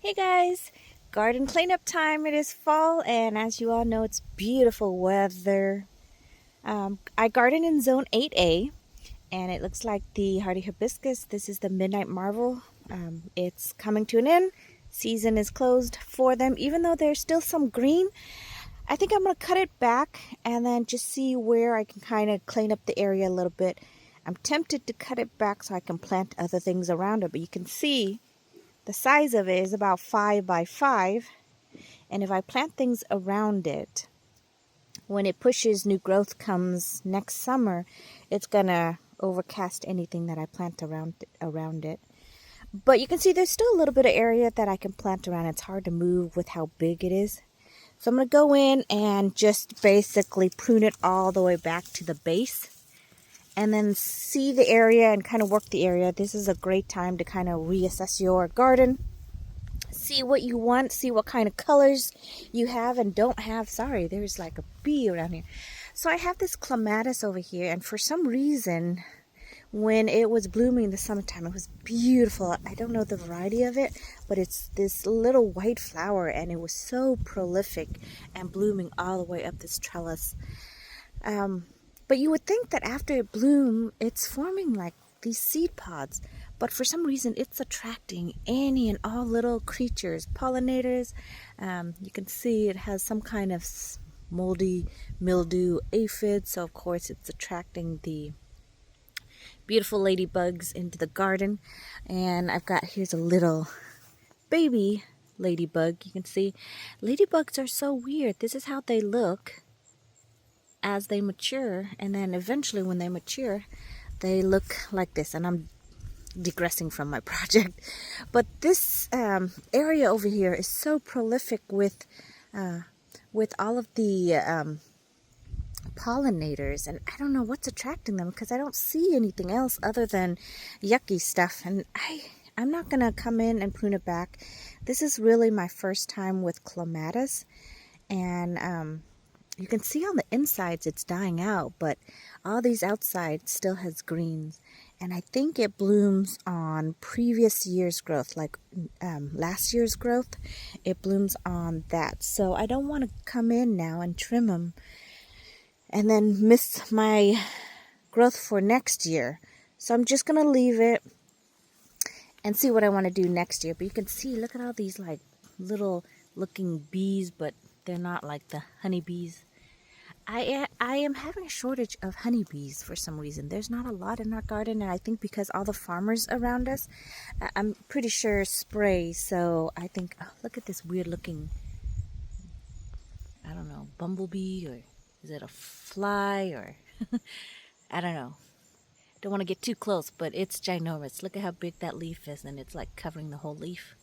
Hey guys, garden cleanup time. It is fall, and as you all know, it's beautiful weather. I garden in zone 8A, and it looks like the hardy hibiscus. This is the midnight marvel. It's coming to an end. Season is closed for them, even though there's still some green. I think I'm going to cut it back and then just see where I can kind of clean up the area a little bit. I'm tempted to cut it back so I can plant other things around it, but you can see the size of it is about 5 by 5, and if I plant things around it, when it pushes, new growth comes next summer, it's gonna overcast anything that I plant around it. But you can see there's still a little bit of area that I can plant around. It's hard to move with how big it is. So I'm gonna go in and just basically prune it all the way back to the base, and then see the area and kind of work the area. This is a great time to kind of reassess your garden, see what you want, see what kind of colors you have and don't have. Sorry, there's like a bee around here. So I have this clematis over here, and for some reason, when it was blooming in the summertime, it was beautiful. I don't know the variety of it, but it's this little white flower, and it was so prolific and blooming all the way up this trellis. But you would think that after it blooms, it's forming like these seed pods. But for some reason, it's attracting any and all little creatures, pollinators. You can see it has some kind of moldy mildew aphid. So, of course, it's attracting the beautiful ladybugs into the garden. And here's a little baby ladybug. You can see ladybugs are so weird. This is how they look as they mature, and then eventually when they mature they look like this. And I'm digressing from my project, but this area over here is so prolific with all of the pollinators, and I don't know what's attracting them because I don't see anything else other than yucky stuff. And I'm not gonna come in and prune it back. This is really my first time with clematis, and you can see on the insides it's dying out, but all these outsides still has greens. And I think it blooms on previous year's growth, like last year's growth. It blooms on that. So I don't want to come in now and trim them and then miss my growth for next year. So I'm just going to leave it and see what I want to do next year. But you can see, look at all these like little looking bees, but they're not like the honeybees. I am having a shortage of honeybees for some reason. There's not a lot in our garden, and I think because all the farmers around us, I'm pretty sure, spray. So I think, oh, look at this weird looking, I don't know, bumblebee, or is it a fly, or I don't know. Don't want to get too close, but it's ginormous. Look at how big that leaf is, and it's like covering the whole leaf.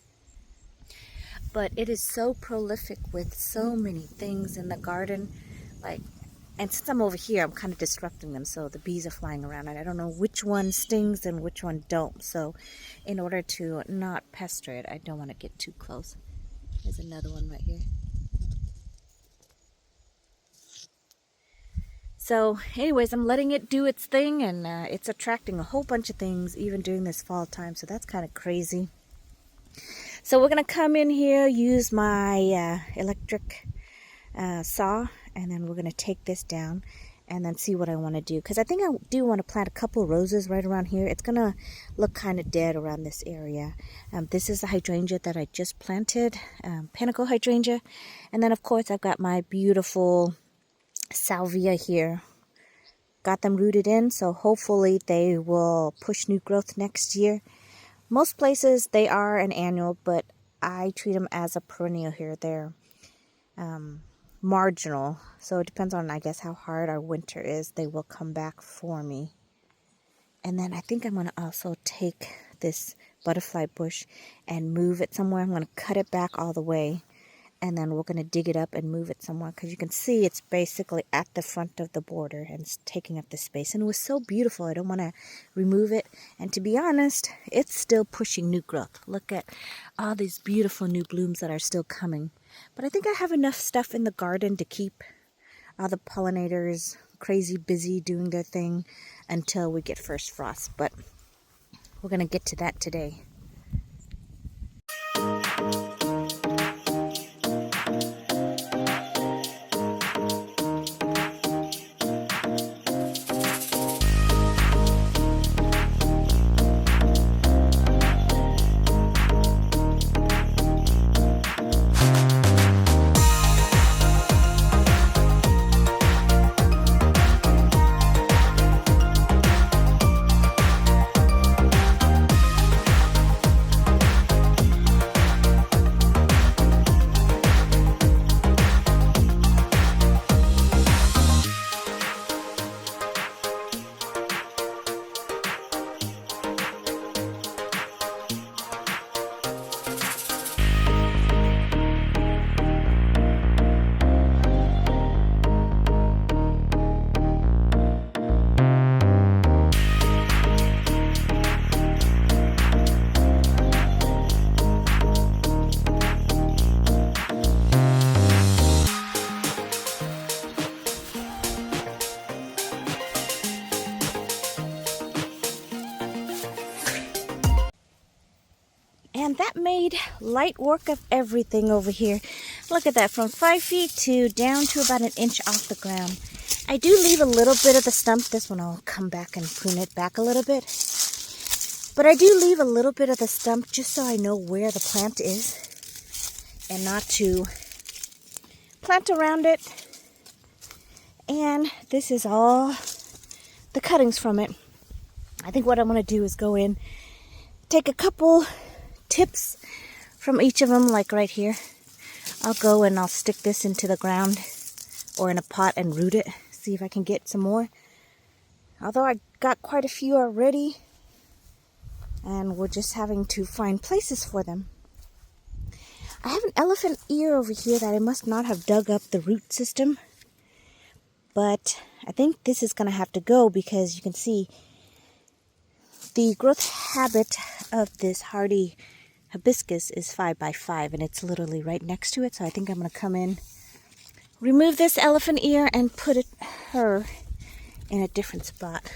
But it is so prolific with so many things in the garden. And since I'm over here, I'm kind of disrupting them, so the bees are flying around, and I don't know which one stings and which one don't. So in order to not pester it, I don't want to get too close. There's another one right here. So anyways, I'm letting it do its thing, and it's attracting a whole bunch of things even during this fall time, so that's kind of crazy. So we're going to come in here, use my electric saw, and then we're going to take this down and then see what I want to do, because I think I do want to plant a couple roses right around here. It's going to look kind of dead around this area. This is the hydrangea that I just planted, panicle hydrangea. And then of course I've got my beautiful salvia here. Got them rooted in, so hopefully they will push new growth next year. Most places they are an annual, but I treat them as a perennial here. They're marginal, so it depends on, I guess, how hard our winter is. They will come back for me. And then I think I'm going to also take this butterfly bush and move it somewhere. I'm going to cut it back all the way, and then we're going to dig it up and move it somewhere, because you can see it's basically at the front of the border and it's taking up the space. And it was so beautiful, I don't want to remove it. And to be honest, it's still pushing new growth. Look at all these beautiful new blooms that are still coming. But I think I have enough stuff in the garden to keep all the pollinators crazy busy doing their thing until we get first frost. But we're going to get to that today. And that made light work of everything over here. Look at that, from 5 feet to down to about an inch off the ground. I do leave a little bit of the stump. This one I'll come back and prune it back a little bit. But I do leave a little bit of the stump just so I know where the plant is and not to plant around it. And this is all the cuttings from it. I think what I'm going to do is go in, take a couple tips from each of them, like right here. I'll go and I'll stick this into the ground or in a pot and root it, see if I can get some more. Although I got quite a few already, and we're just having to find places for them. I have an elephant ear over here that I must not have dug up the root system, but I think this is going to have to go because you can see the growth habit of this hardy hibiscus is 5 by 5, and it's literally right next to it. So I think I'm going to come in, remove this elephant ear, and put her in a different spot.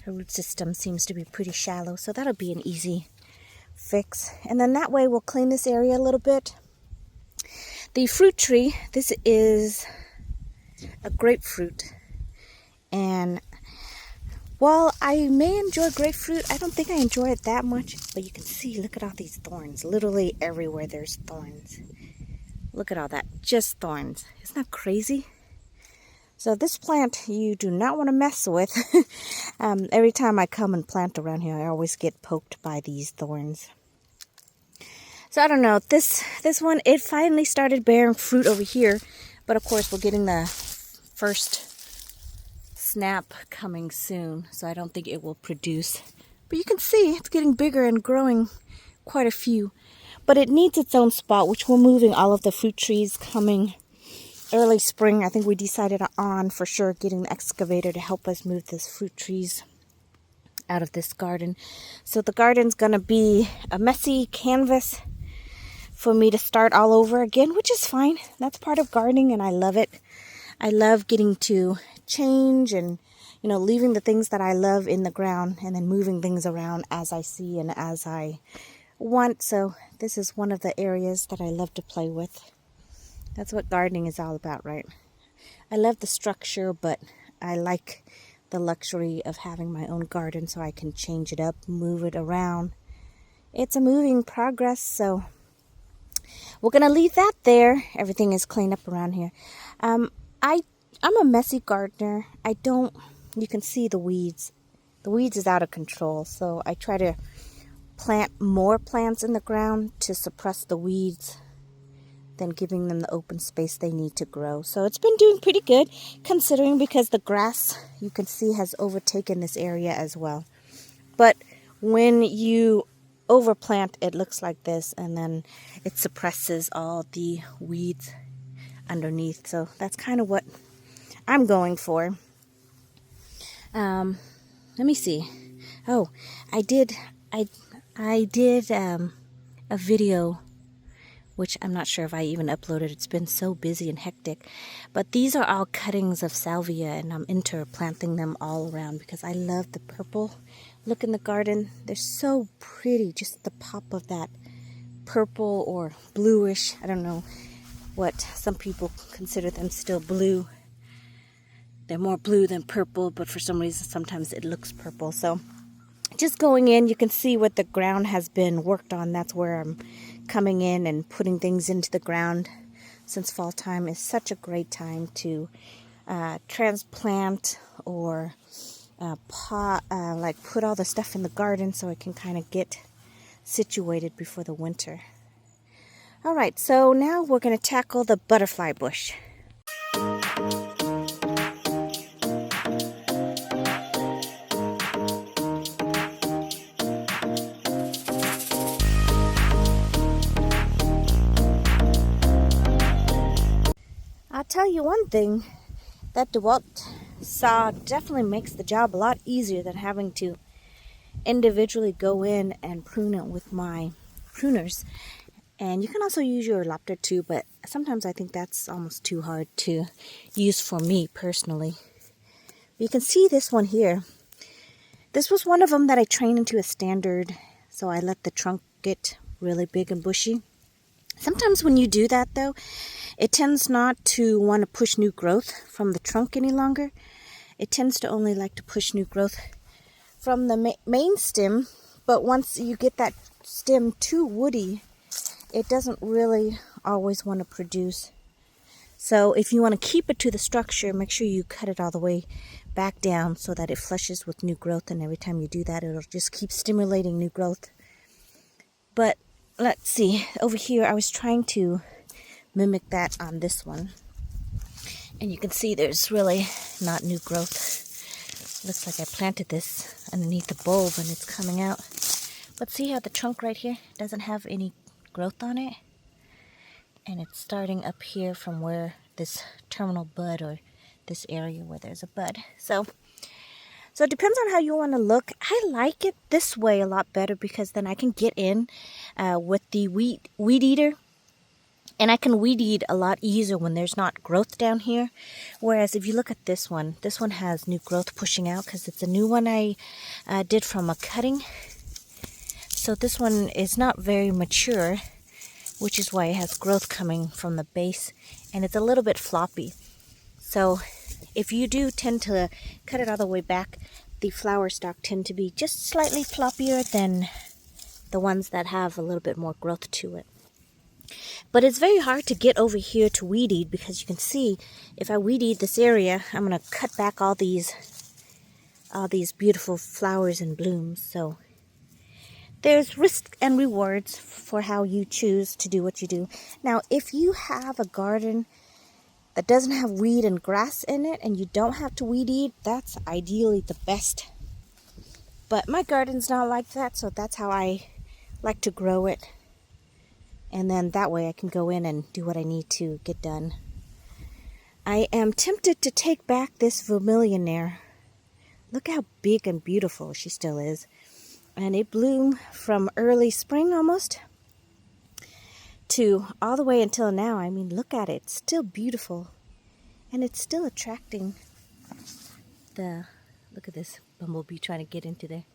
Her root system seems to be pretty shallow, so that'll be an easy fix. And then that way we'll clean this area a little bit. The fruit tree, this is a grapefruit, and while I may enjoy grapefruit, I don't think I enjoy it that much. But you can see, look at all these thorns. Literally everywhere there's thorns. Look at all that, just thorns. Isn't that crazy? So this plant you do not want to mess with. Every time I come and plant around here, I always get poked by these thorns. So I don't know, this one, it finally started bearing fruit over here. But of course, we're getting the first snap coming soon, so I don't think it will produce. But you can see it's getting bigger and growing quite a few. But it needs its own spot, which we're moving all of the fruit trees coming early spring. I think we decided on for sure getting the excavator to help us move these fruit trees out of this garden. So the garden's gonna be a messy canvas for me to start all over again, which is fine. That's part of gardening, and I love it. I love getting to change and, you know, leaving the things that I love in the ground and then moving things around as I see and as I want. So this is one of the areas that I love to play with. That's what gardening is all about, right? I love the structure, but I like the luxury of having my own garden so I can change it up, move it around. It's a moving progress, so we're going to leave that there. Everything is cleaned up around here. I'm a messy gardener. You can see the weeds. The weeds is out of control, so I try to plant more plants in the ground to suppress the weeds than giving them the open space they need to grow. So it's been doing pretty good, considering, because the grass, you can see, has overtaken this area as well. But when you overplant, it looks like this, and then it suppresses all the weeds underneath. So that's kind of what I'm going for. Let me see. Oh, I did a video, which I'm not sure if I even uploaded. It's been so busy and hectic. But these are all cuttings of salvia, and I'm interplanting them all around because I love the purple look in the garden. They're so pretty, just the pop of that purple or bluish. I don't know what some people consider them still blue. They're more blue than purple, but for some reason sometimes it looks purple. So just going in, you can see what the ground has been worked on. That's where I'm coming in and putting things into the ground, since fall time is such a great time to transplant or put all the stuff in the garden so it can kind of get situated before the winter. All right, so now we're going to tackle the butterfly bush. I'll tell you one thing, that DeWalt saw definitely makes the job a lot easier than having to individually go in and prune it with my pruners. And you can also use your lopter too, but sometimes I think that's almost too hard to use for me personally. You can see this one here. This was one of them that I trained into a standard, so I let the trunk get really big and bushy. Sometimes when you do that though, it tends not to want to push new growth from the trunk any longer. It tends to only like to push new growth from the main stem, but once you get that stem too woody, it doesn't really always want to produce. So if you want to keep it to the structure, make sure you cut it all the way back down so that it flushes with new growth, and every time you do that, it'll just keep stimulating new growth. But let's see, over here I was trying to mimic that on this one, and you can see there's really not new growth. Looks like I planted this underneath the bulb and it's coming out. But see how the trunk right here doesn't have any growth on it? And it's starting up here from where this terminal bud, or this area where there's a bud. So it depends on how you want to look. I like it this way a lot better because then I can get in with the weed eater. And I can weed eat a lot easier when there's not growth down here. Whereas if you look at this one has new growth pushing out because it's a new one I did from a cutting. So this one is not very mature, which is why it has growth coming from the base. And it's a little bit floppy. So if you do tend to cut it all the way back, the flower stalk tend to be just slightly floppier than the ones that have a little bit more growth to it. But it's very hard to get over here to weed eat because you can see if I weed eat this area, I'm going to cut back all these beautiful flowers and blooms. So there's risks and rewards for how you choose to do what you do. Now, if you have a garden that doesn't have weed and grass in it and you don't have to weed eat, that's ideally the best. But my garden's not like that, so that's how I like to grow it. And then that way I can go in and do what I need to get done. I am tempted to take back this vermillionaire. Look how big and beautiful she still is. And it bloomed from early spring almost to all the way until now. I mean, look at it. It's still beautiful. And it's still attracting look at this bumblebee trying to get into there.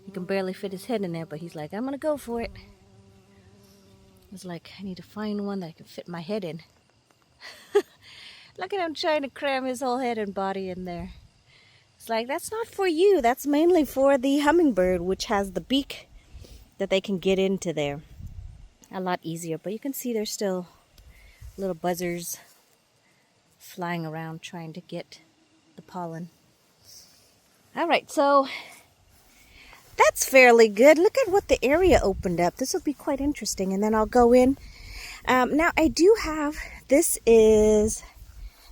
He can barely fit his head in there, but he's like, I'm going to go for it. It's like, I need to find one that I can fit my head in. Look at him trying to cram his whole head and body in there. It's like, that's not for you. That's mainly for the hummingbird, which has the beak that they can get into there. A lot easier. But you can see there's still little buzzers flying around trying to get the pollen. All right, so that's fairly good. Look at what the area opened up. This will be quite interesting. And then I'll go in. Now, I do have, this is,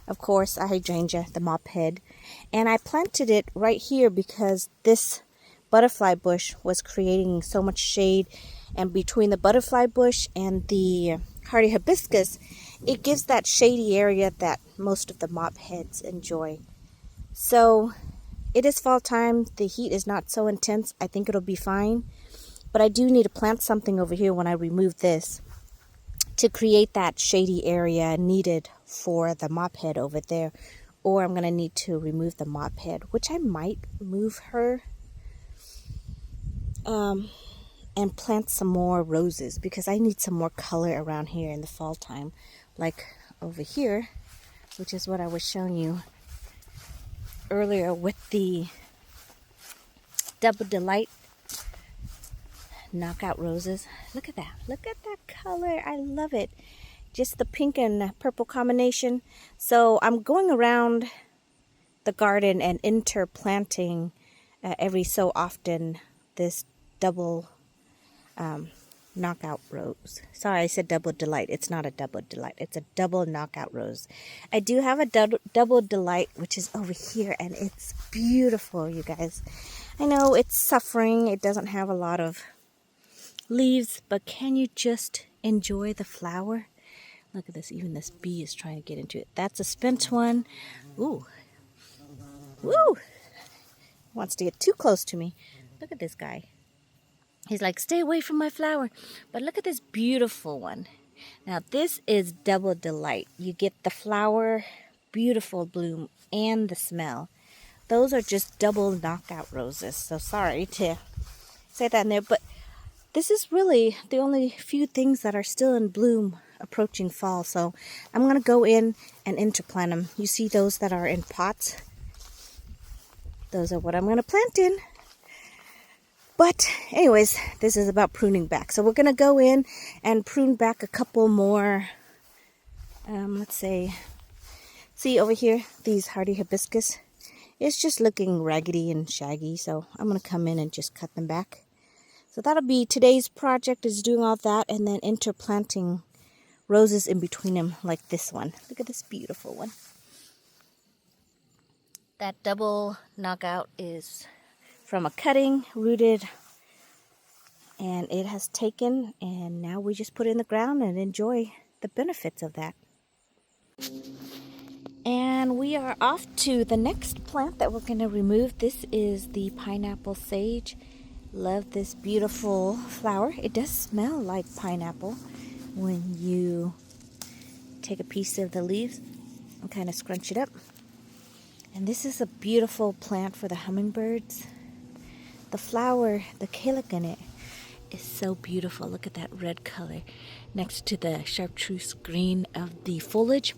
of course, a hydrangea, the mop head. And I planted it right here because this butterfly bush was creating so much shade. And between the butterfly bush and the hardy hibiscus, it gives that shady area that most of the mop heads enjoy. So it is fall time. The heat is not so intense. I think it'll be fine. But I do need to plant something over here when I remove this to create that shady area needed for the mop head over there. Or I'm going to need to remove the mop head, which I might move her and plant some more roses because I need some more color around here in the fall time. Like over here, which is what I was showing you earlier with the Double Delight knockout roses. Look at that. Look at that color. I love it. Just the pink and purple combination. So I'm going around the garden and interplanting every so often this double knockout rose. Sorry, I said Double Delight. It's not a Double Delight. It's a double knockout rose. I do have a Double Delight, which is over here, and it's beautiful, you guys. I know it's suffering. It doesn't have a lot of leaves, but can you just enjoy the flower? Look at this. Even this bee is trying to get into it. That's a spent one. Ooh. Woo! Wants to get too close to me. Look at this guy. He's like, stay away from my flower. But look at this beautiful one. Now, this is Double Delight. You get the flower, beautiful bloom, and the smell. Those are just double knockout roses. So sorry to say that in there. But this is really the only few things that are still in bloom approaching fall. So I'm going to go in and interplant them. You see those that are in pots? Those are what I'm going to plant in. But anyways, this is about pruning back. So we're going to go in and prune back a couple more, let's say, see over here, these hardy hibiscus. It's just looking raggedy and shaggy, so I'm going to come in and just cut them back. So that'll be today's project, is doing all that and then interplanting roses in between them like this one. Look at this beautiful one. That double knockout is from a cutting, rooted, and it has taken, and now we just put it in the ground and enjoy the benefits of that. And we are off to the next plant that we're going to remove. This is the pineapple sage. Love this beautiful flower. It does smell like pineapple when you take a piece of the leaves and kind of scrunch it up. And this is a beautiful plant for the hummingbirds. The flower, the calyx in it, is so beautiful. Look at that red color next to the chartreuse green of the foliage.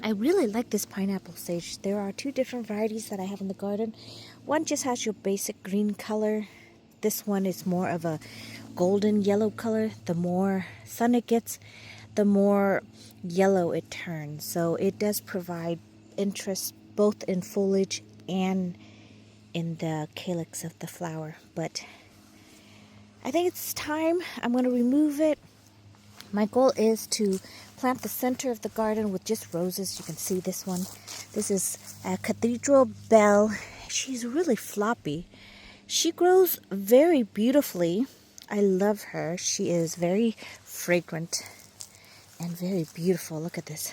I really like this pineapple sage. There are two different varieties that I have in the garden. One just has your basic green color. This one is more of a golden yellow color. The more sun it gets, the more yellow it turns. So it does provide interest both in foliage and in the calyx of the flower. But I think it's time. I'm going to remove it. My goal is to plant the center of the garden with just roses. You can see this one. This is a cathedral bell. She's really floppy. She grows very beautifully. I love her. She is very fragrant and very beautiful. Look at this.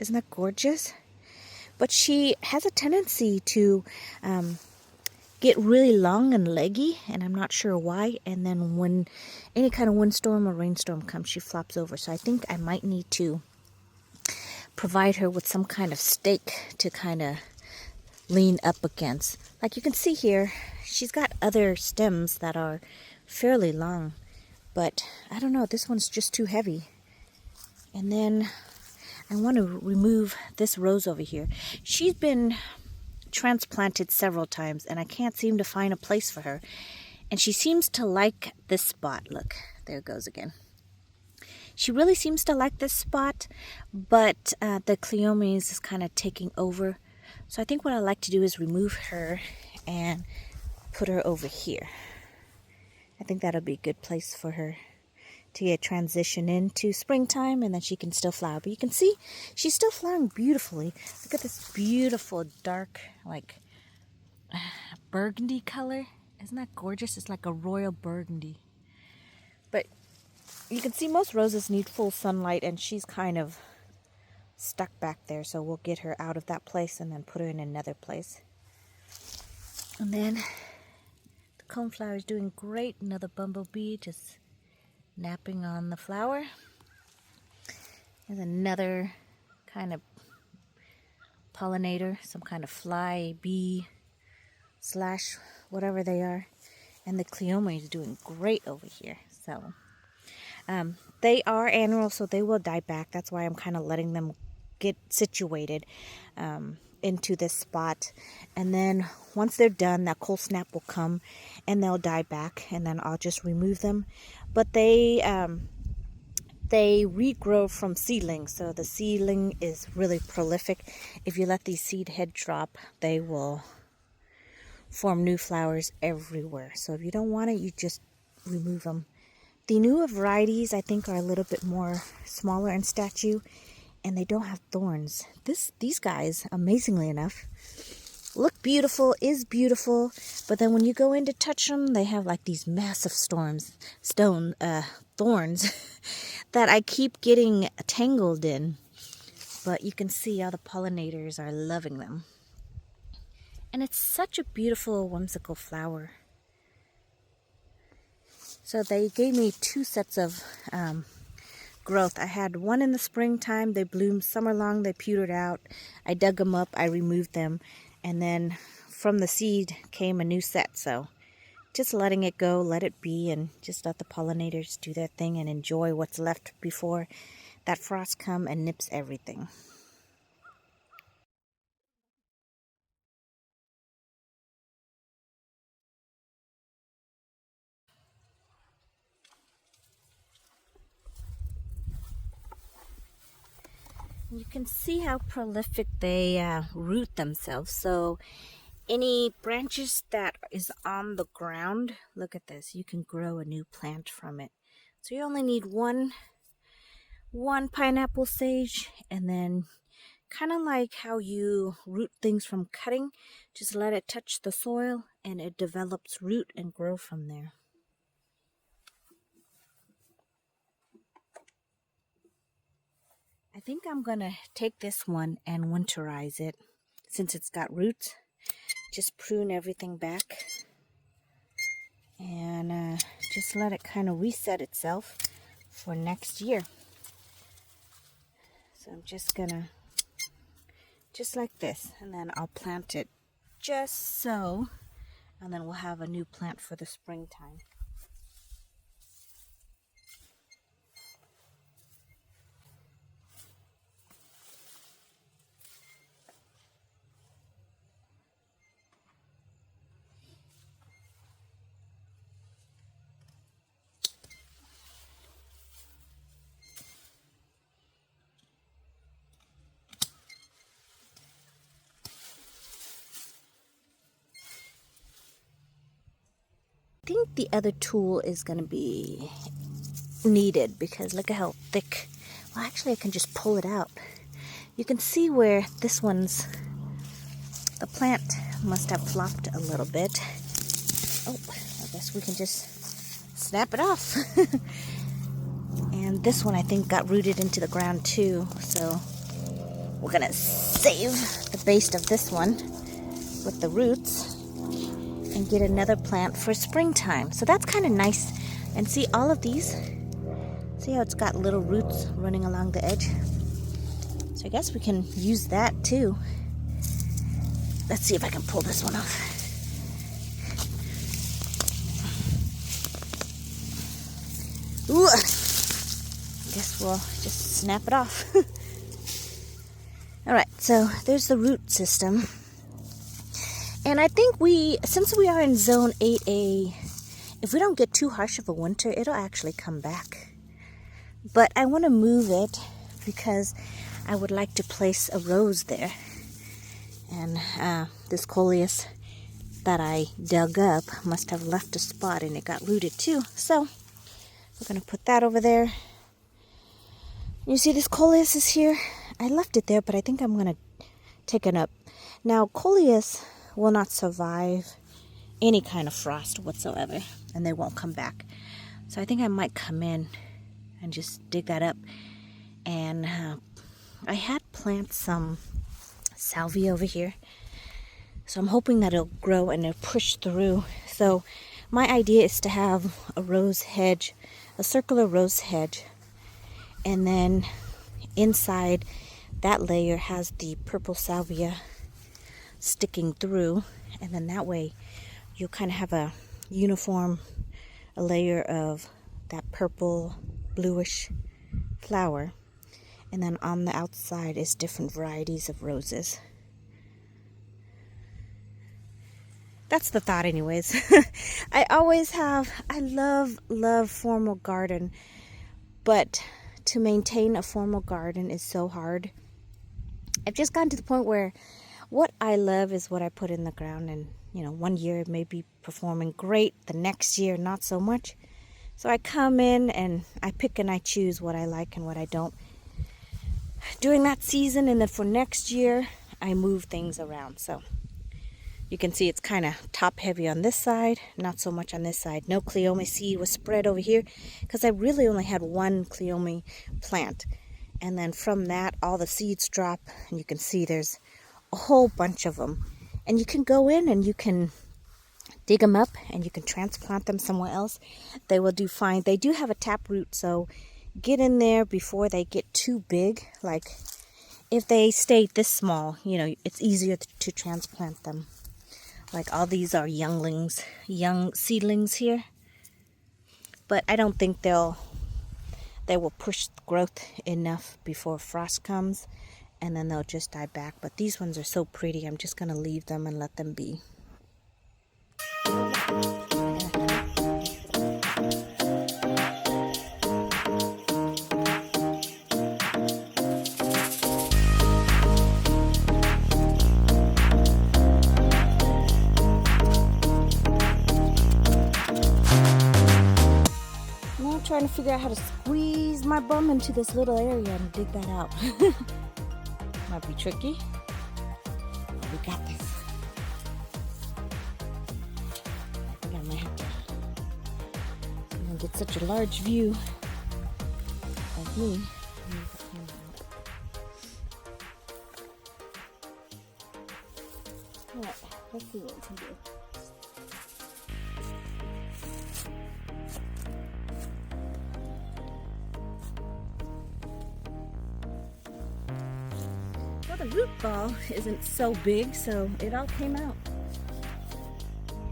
Isn't that gorgeous? But she has a tendency to get really long and leggy, and I'm not sure why. And then when any kind of windstorm or rainstorm comes, she flops over. So I think I might need to provide her with some kind of stake to kind of lean up against. Like you can see here, she's got other stems that are fairly long, but I don't know, this one's just too heavy. And then I want to remove this rose over here. She's been transplanted several times and I can't seem to find a place for her, and she seems to like this spot. Look, there it goes again. She really seems to like this spot, but the cleomes is kind of taking over. So I think what I like to do is remove her and put her over here. I think that'll be a good place for her to get transition into springtime, and then she can still flower. But you can see she's still flowering beautifully. Look at this beautiful dark, like burgundy color. Isn't that gorgeous? It's like a royal burgundy. But you can see most roses need full sunlight, and she's kind of stuck back there. So we'll get her out of that place and then put her in another place. And then the coneflower is doing great. Another bumblebee just napping on the flower. There's another kind of pollinator, some kind of fly, bee, slash, whatever they are. And the cleome is doing great over here. So they are annual, so they will die back. That's why I'm kind of letting them get situated into this spot. And then once they're done, that cold snap will come and they'll die back, and then I'll just remove them. But they regrow from seedlings, so the seedling is really prolific. If you let these seed head drop, they will form new flowers everywhere. So if you don't want it, you just remove them. The newer varieties, I think, are a little bit more smaller in stature, and they don't have thorns. These guys, amazingly enough, look beautiful, is beautiful, but then when you go in to touch them, they have like these massive thorns that I keep getting tangled in. But you can see how the pollinators are loving them. And it's such a beautiful, whimsical flower. So they gave me 2 sets of growth. I had one in the springtime. They bloomed summer long. They petered out. I dug them up. I removed them. And then from the seed came a new set. So just letting it go, let it be, and just let the pollinators do their thing and enjoy what's left before that frost comes and nips everything. You can see how prolific they root themselves. So any branches that is on the ground, look at this, you can grow a new plant from it. So you only need one pineapple sage, and then kind of like how you root things from cutting, just let it touch the soil and it develops root and grow from there. I think I'm gonna take this one and winterize it since it's got roots. Just prune everything back and just let it kind of reset itself for next year. So I'm just gonna, just like this, and then I'll plant it just so, and then we'll have a new plant for the springtime. I think the other tool is going to be needed because look at how thick. Well, actually I can just pull it out. You can see where this one's, the plant must have flopped a little bit. Oh, I guess we can just snap it off. And this one I think got rooted into the ground too, so we're gonna save the base of this one with the roots and get another plant for springtime. So that's kind of nice. And see all of these, see how it's got little roots running along the edge? So I guess we can use that too. Let's see if I can pull this one off. Ooh, I guess we'll just snap it off. Alright, so there's the root system. And I think since we are in zone 8A, if we don't get too harsh of a winter, it'll actually come back. But I want to move it because I would like to place a rose there. And this coleus that I dug up must have left a spot and it got rooted too. So we're going to put that over there. You see this coleus is here? I left it there, but I think I'm going to take it up. Now coleus will not survive any kind of frost whatsoever, and they won't come back. So I think I might come in and just dig that up. And I had planted some salvia over here, so I'm hoping that it'll grow and it'll push through. So my idea is to have a rose hedge, a circular rose hedge, and then inside that layer has the purple salvia sticking through, and then that way you'll kind of have a uniform layer of that purple bluish flower, and then on the outside is different varieties of roses. That's the thought anyways. I love formal garden, but to maintain a formal garden is so hard. I've just gotten to the point where what I love is what I put in the ground, and one year it may be performing great, the next year not so much. So I come in and I pick and I choose what I like and what I don't during that season, and then for next year I move things around. So you can see it's kind of top heavy on this side, not so much on this side. No cleome seed was spread over here because I really only had one cleome plant, and then from that all the seeds drop, and you can see there's a whole bunch of them. And you can go in and you can dig them up and you can transplant them somewhere else. They will do fine. They do have a tap root, so get in there before they get too big. Like if they stay this small, it's easier to transplant them. Like all these are younglings, young seedlings here. But I don't think they will push growth enough before frost comes, and then they'll just die back. But these ones are so pretty, I'm just gonna leave them and let them be. Now I'm trying to figure out how to squeeze my bum into this little area and dig that out. Might be tricky. We got this. I think I might have to get such a large view of me. Alright, let's see what we can do. Well, the root ball isn't so big, so it all came out.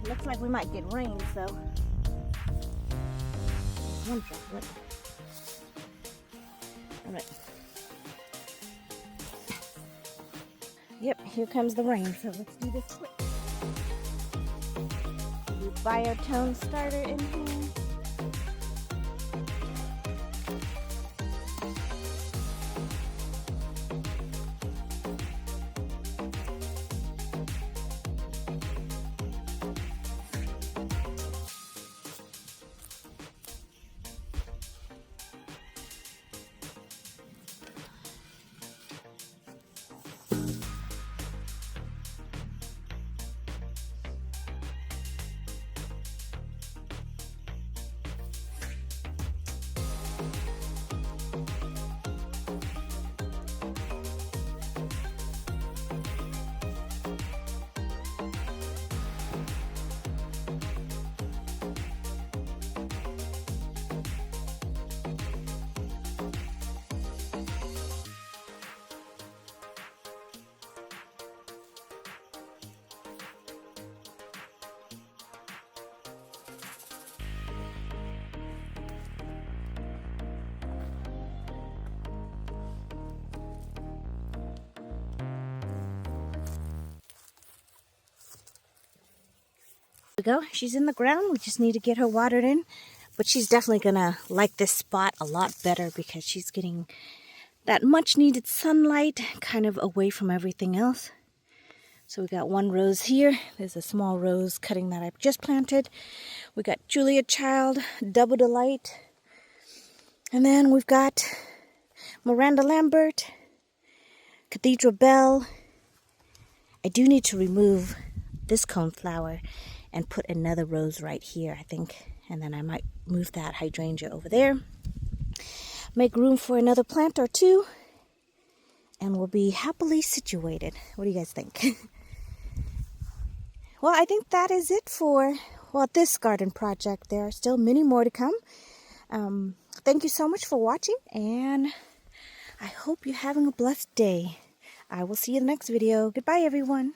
It looks like we might get rain, so one second. All right. Yep, here comes the rain, so let's do this quick. Do biotone starter in here. We go. She's in the ground. We just need to get her watered in. But she's definitely gonna like this spot a lot better because she's getting that much needed sunlight kind of away from everything else. So we got one rose here. There's a small rose cutting that I've just planted. We got Julia Child, Double Delight. And then we've got Miranda Lambert, Cathedral Bell. I do need to remove this coneflower and put another rose right here, I think. And then I might move that hydrangea over there. Make room for another plant or two. And we'll be happily situated. What do you guys think? Well, I think that is it for, this garden project. There are still many more to come. Thank you so much for watching. And I hope you're having a blessed day. I will see you in the next video. Goodbye, everyone.